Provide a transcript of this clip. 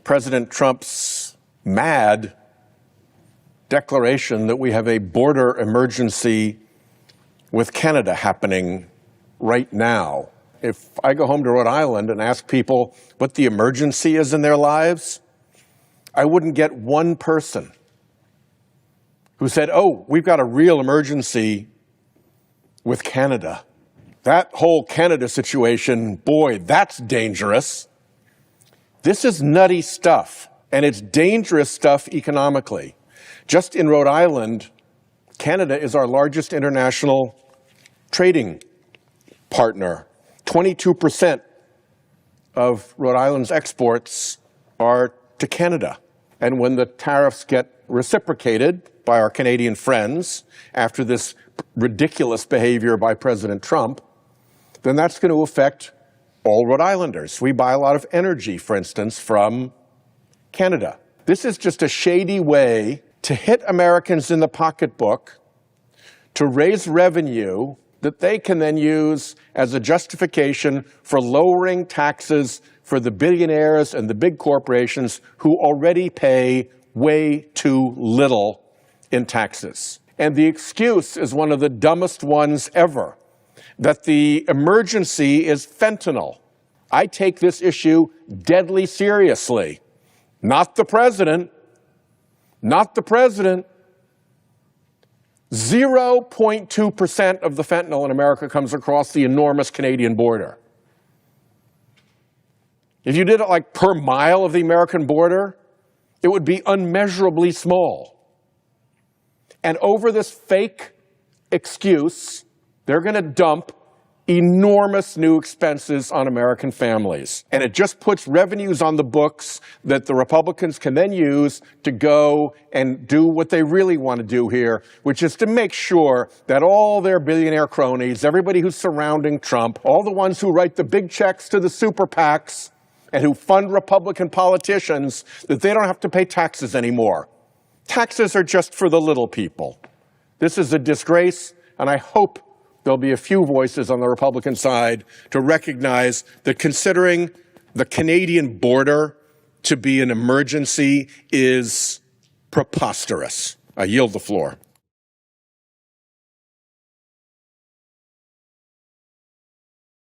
President Trump's mad declaration that we have a border emergency with Canada happening right now. If I go home to Rhode Island and ask people what the emergency is in their lives, I wouldn't get one person who said, oh, we've got a real emergency with Canada. That whole Canada situation, boy, that's dangerous. This is nutty stuff, and it's dangerous stuff economically. Just in Rhode Island, Canada is our largest international trading partner. 22% of Rhode Island's exports are to Canada. And when the tariffs get reciprocated by our Canadian friends after this ridiculous behavior by President Trump, then that's going to affect all Rhode Islanders. We buy a lot of energy, for instance, from Canada. This is just a shady way to hit Americans in the pocketbook, to raise revenue that they can then use as a justification for lowering taxes for the billionaires and the big corporations who already pay way too little in taxes. And the excuse is one of the dumbest ones ever, that the emergency is fentanyl. I take this issue deadly seriously. Not the president. Not the president. 0.2% of the fentanyl in America comes across the enormous Canadian border. If you did it like per mile of the American border, it would be unmeasurably small. And over this fake excuse, they're going to dump enormous new expenses on American families. And it just puts revenues on the books that the Republicans can then use to go and do what they really want to do here, which is to make sure that all their billionaire cronies, everybody who's surrounding Trump, all the ones who write the big checks to the super PACs and who fund Republican politicians, that they don't have to pay taxes anymore. Taxes are just for the little people. This is a disgrace, and I hope there'll be a few voices on the Republican side to recognize that considering the Canadian border to be an emergency is preposterous. I yield the floor.